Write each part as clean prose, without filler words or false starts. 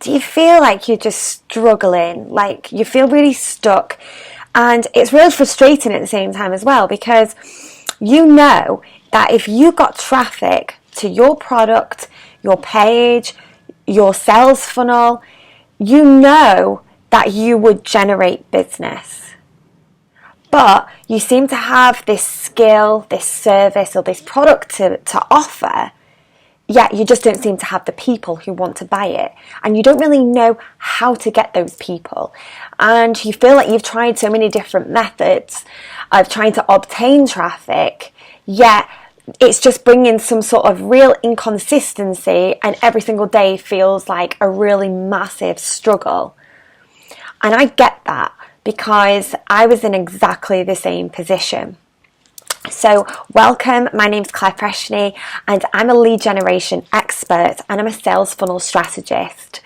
do you feel like you're just struggling, like you feel really stuck? And it's really frustrating at the same time as well, because you know that if you got traffic to your product, your page, your sales funnel, you know that you would generate business. But you seem to have this skill, this service, or this product to offer, yet you just don't seem to have the people who want to buy it. And you don't really know how to get those people. And you feel like you've tried so many different methods of trying to obtain traffic, yet it's just bringing some sort of real inconsistency, and every single day feels like a really massive struggle. And I get that, because I was in exactly the same position. So welcome, my name's Claire Freshney, and I'm a lead generation expert, and I'm a sales funnel strategist.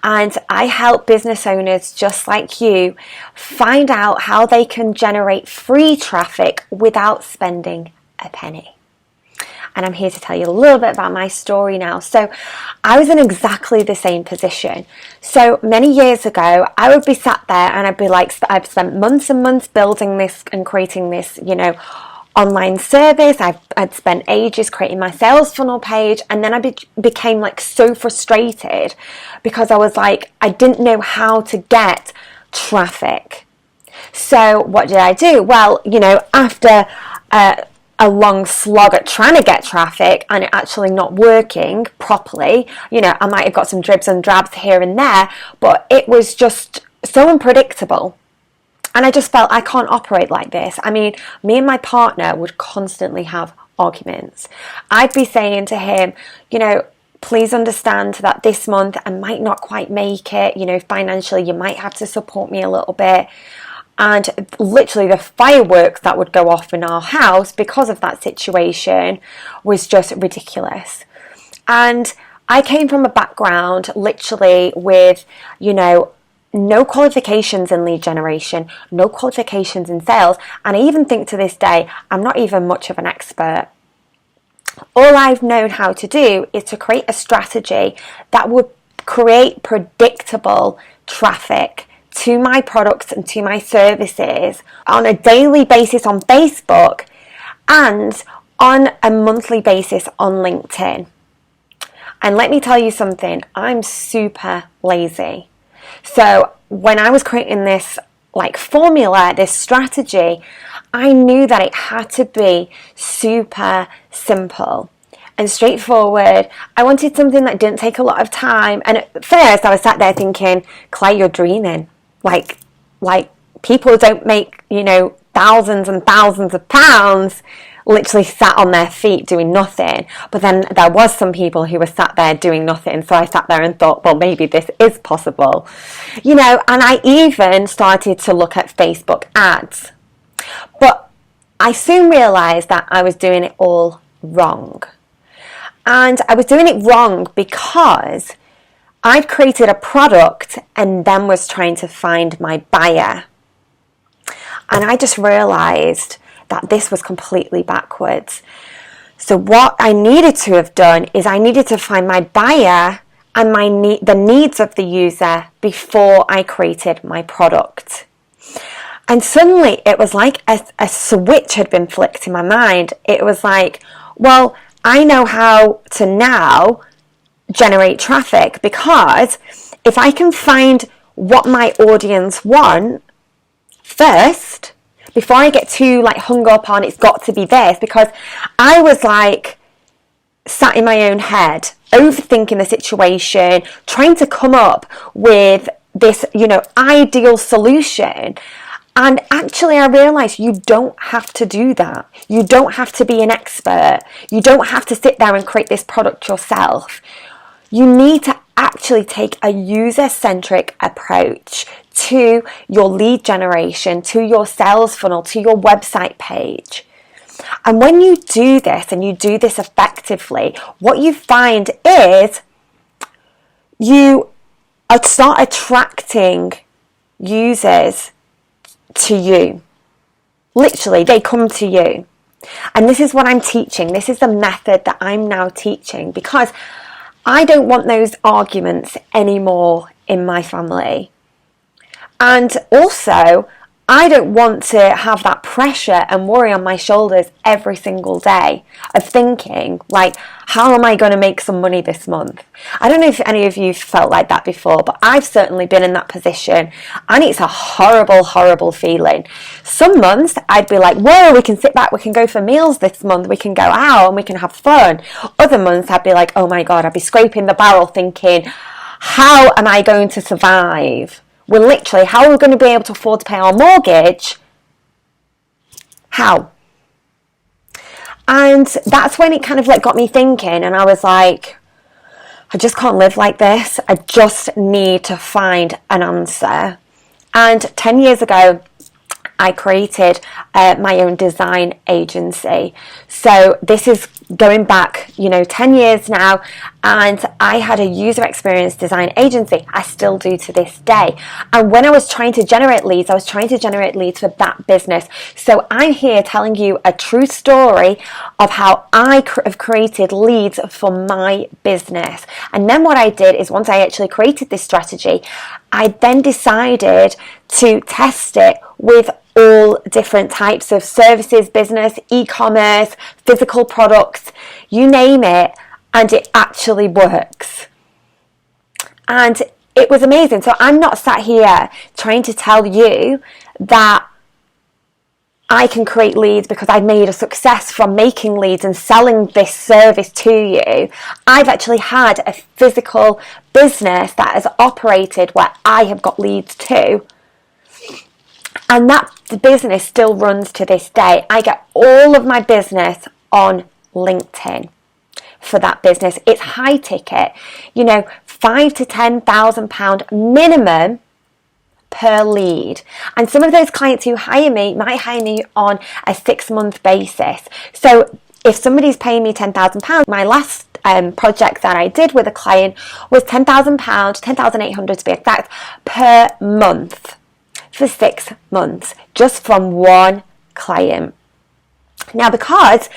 And I help business owners just like you find out how they can generate free traffic without spending a penny. And I'm here to tell you a little bit about my story now. So I was in exactly the same position. So many years ago, I would be sat there and I'd be like, I've spent months and months building this and creating this, online service. I'd spent ages creating my sales funnel page, and then I became like so frustrated because I was like, I didn't know how to get traffic. So what did I do? Well, after a long slog at trying to get traffic and it actually not working properly, I might have got some dribs and drabs here and there, but it was just so unpredictable. And I just felt I can't operate like this. I mean, me and my partner would constantly have arguments. I'd be saying to him, please understand that this month I might not quite make it. Financially, you might have to support me a little bit. And literally the fireworks that would go off in our house because of that situation was just ridiculous. And I came from a background literally with, no qualifications in lead generation, no qualifications in sales, and I even think to this day, I'm not even much of an expert. All I've known how to do is to create a strategy that would create predictable traffic to my products and to my services on a daily basis on Facebook and on a monthly basis on LinkedIn. And let me tell you something, I'm super lazy. So when I was creating this formula, this strategy, I knew that it had to be super simple and straightforward. I wanted something that didn't take a lot of time. And at first I was sat there thinking, Claire, you're dreaming. Like people don't make, thousands and thousands of pounds literally sat on their feet doing nothing. But then there was some people who were sat there doing nothing. So I sat there and thought, well, maybe this is possible. And I even started to look at Facebook ads. But I soon realized that I was doing it all wrong. And I was doing it wrong because I'd created a product and then was trying to find my buyer. And I just realized that this was completely backwards. So what I needed to have done is I needed to find my buyer and the needs of the user before I created my product. And suddenly it was like a switch had been flicked in my mind. It was like, well, I know how to now generate traffic, because if I can find what my audience want first, before I get too hung up on it's got to be this, because I was sat in my own head, overthinking the situation, trying to come up with this, ideal solution. And actually I realized you don't have to do that. You don't have to be an expert. You don't have to sit there and create this product yourself. You need to actually take a user-centric approach to your lead generation, to your sales funnel, to your website page. And when you do this and you do this effectively, what you find is you start attracting users to you. Literally, they come to you. And this is what I'm teaching. This is the method that I'm now teaching, because I don't want those arguments anymore in my family. And also, I don't want to have that pressure and worry on my shoulders every single day of thinking, like, how am I going to make some money this month? I don't know if any of you felt like that before, but I've certainly been in that position, and it's a horrible, horrible feeling. Some months I'd be like, whoa, we can sit back, we can go for meals this month, we can go out and we can have fun. Other months I'd be like, oh my God, I'd be scraping the barrel thinking, how am I going to survive? We're literally, how are we going to be able to afford to pay our mortgage? How? And that's when it kind of like got me thinking, and I was like, I just can't live like this. I just need to find an answer. And 10 years ago, I created my own design agency. So this is going back, 10 years now, and I had a user experience design agency. I still do to this day. And when I was trying to generate leads, I was trying to generate leads for that business. So I'm here telling you a true story of how I have created leads for my business. And then what I did is, once I actually created this strategy, I then decided to test it with all different types of services, business, e-commerce, physical products, you name it, and it actually works. And it was amazing. So I'm not sat here trying to tell you that I can create leads because I've made a success from making leads and selling this service to you. I've actually had a physical business that has operated where I have got leads too. And that business still runs to this day. I get all of my business on LinkedIn for that business. It's high ticket, £5,000 to £10,000 minimum per lead. And some of those clients who hire me might hire me on a 6-month basis. So if somebody's paying me £10,000, my last project that I did with a client was £10,000, £10,800 to be exact, per month for 6 months, just from one client. Now, because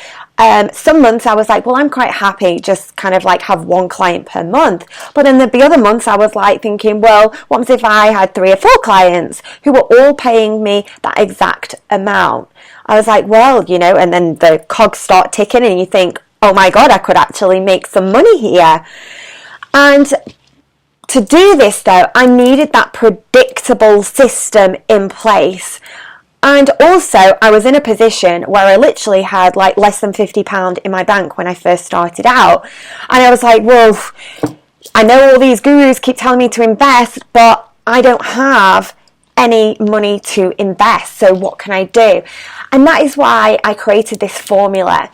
some months I was like, well, I'm quite happy just kind of like have one client per month. But then there'd be other months I was like thinking, well, what if I had 3 or 4 clients who were all paying me that exact amount? I was like, well, and then the cogs start ticking and you think, oh my God, I could actually make some money here. And to do this though, I needed that predictable system in place. And also, I was in a position where I literally had like less than £50 in my bank when I first started out. And I was like, well, I know all these gurus keep telling me to invest, but I don't have any money to invest. So what can I do? And that is why I created this formula.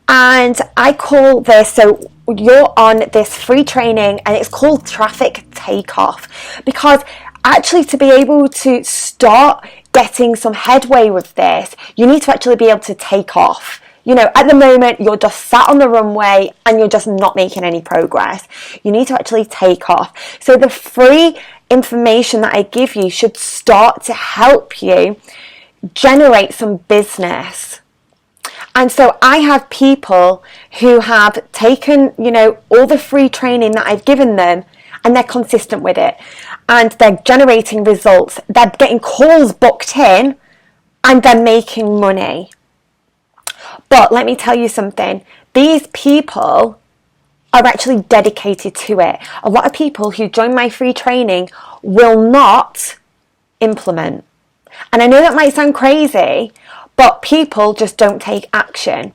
And I call this, so you're on this free training, and it's called Traffic Takeoff, because actually to be able to start getting some headway with this, you need to actually be able to take off. At the moment, you're just sat on the runway and you're just not making any progress. You need to actually take off. So the free information that I give you should start to help you generate some business. And so I have people who have taken, all the free training that I've given them, and they're consistent with it. And they're generating results. They're getting calls booked in, and they're making money. But let me tell you something. These people are actually dedicated to it. A lot of people who join my free training will not implement. And I know that might sound crazy, but people just don't take action.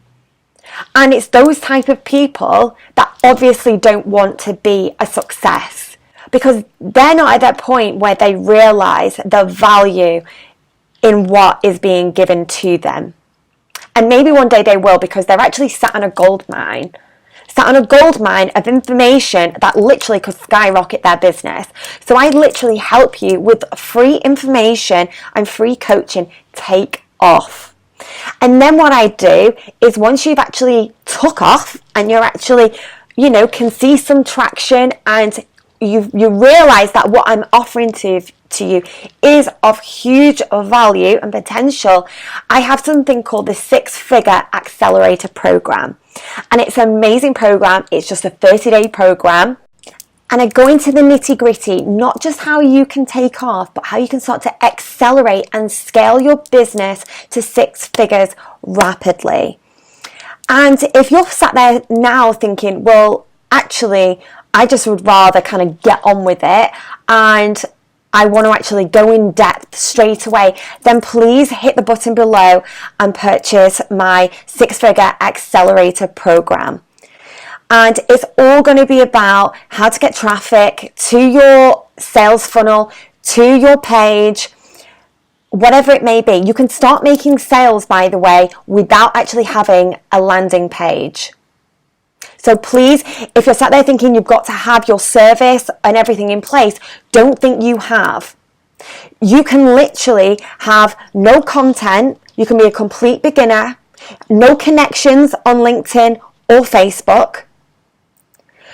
And it's those type of people that obviously don't want to be a success, because they're not at that point where they realize the value in what is being given to them. And maybe one day they will, because they're actually sat on a gold mine of information that literally could skyrocket their business. So I literally help you with free information and free coaching. Take off. And then what I do is, once you've actually took off and you're actually, can see some traction, and you realize that what I'm offering to you is of huge value and potential, I have something called the 6-Figure Accelerator Program. And it's an amazing program. It's just a 30-day program. And I go into the nitty gritty, not just how you can take off, but how you can start to accelerate and scale your business to 6 figures rapidly. And if you're sat there now thinking, well, actually, I just would rather kind of get on with it and I want to actually go in depth straight away, then please hit the button below and purchase my 6-figure accelerator program. And it's all going to be about how to get traffic to your sales funnel, to your page, whatever it may be. You can start making sales, by the way, without actually having a landing page. So please, if you're sat there thinking you've got to have your service and everything in place, don't think you have. You can literally have no content. You can be a complete beginner, no connections on LinkedIn or Facebook.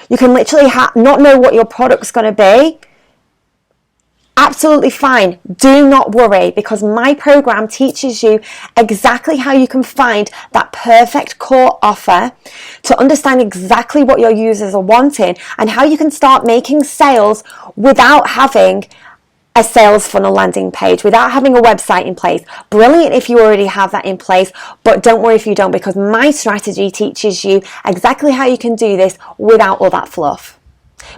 You can literally not know what your product's going to be. Absolutely fine. Do not worry, because my program teaches you exactly how you can find that perfect core offer, to understand exactly what your users are wanting and how you can start making sales without having a sales funnel landing page, without having a website in place. Brilliant if you already have that in place, but don't worry if you don't, because my strategy teaches you exactly how you can do this without all that fluff.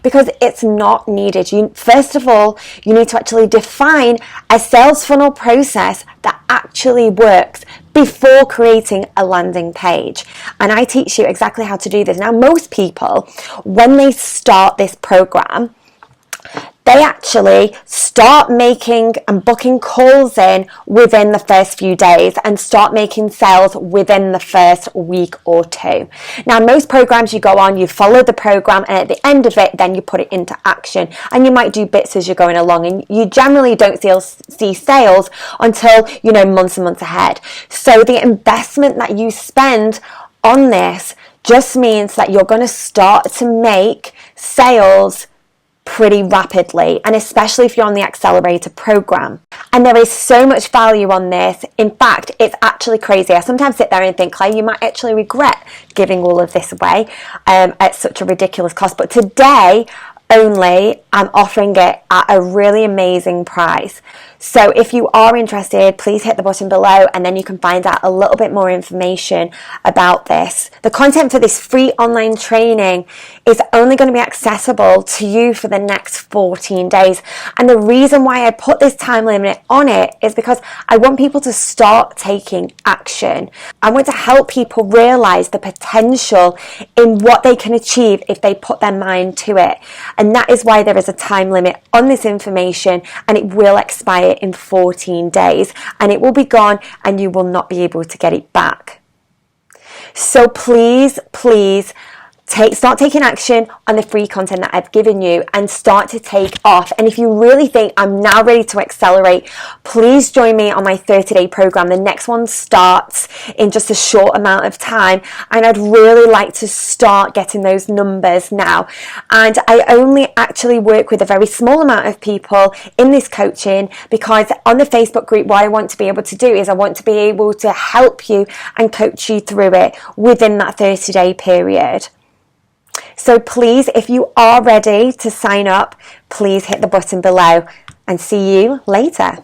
Because it's not needed. First of all, you need to actually define a sales funnel process that actually works before creating a landing page. And I teach you exactly how to do this. Now, most people, when they start this program, they actually start making and booking calls in within the first few days and start making sales within the first week or 2. Now, most programs you go on, you follow the program, and at the end of it, then you put it into action. And you might do bits as you're going along, and you generally don't see sales until, months and months ahead. So the investment that you spend on this just means that you're going to start to make sales pretty rapidly, and especially if you're on the accelerator program. And there is so much value on this. In fact, it's actually crazy. I sometimes sit there and think, Claire, you might actually regret giving all of this away at such a ridiculous cost. But today only, I'm offering it at a really amazing price. So if you are interested, please hit the button below, and then you can find out a little bit more information about this. The content for this free online training is only going to be accessible to you for the next 14 days. And the reason why I put this time limit on it is because I want people to start taking action. I want to help people realize the potential in what they can achieve if they put their mind to it. And that is why there is a time limit on this information, and it will expire in 14 days, and it will be gone, and you will not be able to get it back. So please start taking action on the free content that I've given you and start to take off. And if you really think I'm now ready to accelerate, please join me on my 30-day program. The next one starts in just a short amount of time, and I'd really like to start getting those numbers now. And I only actually work with a very small amount of people in this coaching, because on the Facebook group, what I want to be able to do is I want to be able to help you and coach you through it within that 30-day period. So please, if you are ready to sign up, please hit the button below, and see you later.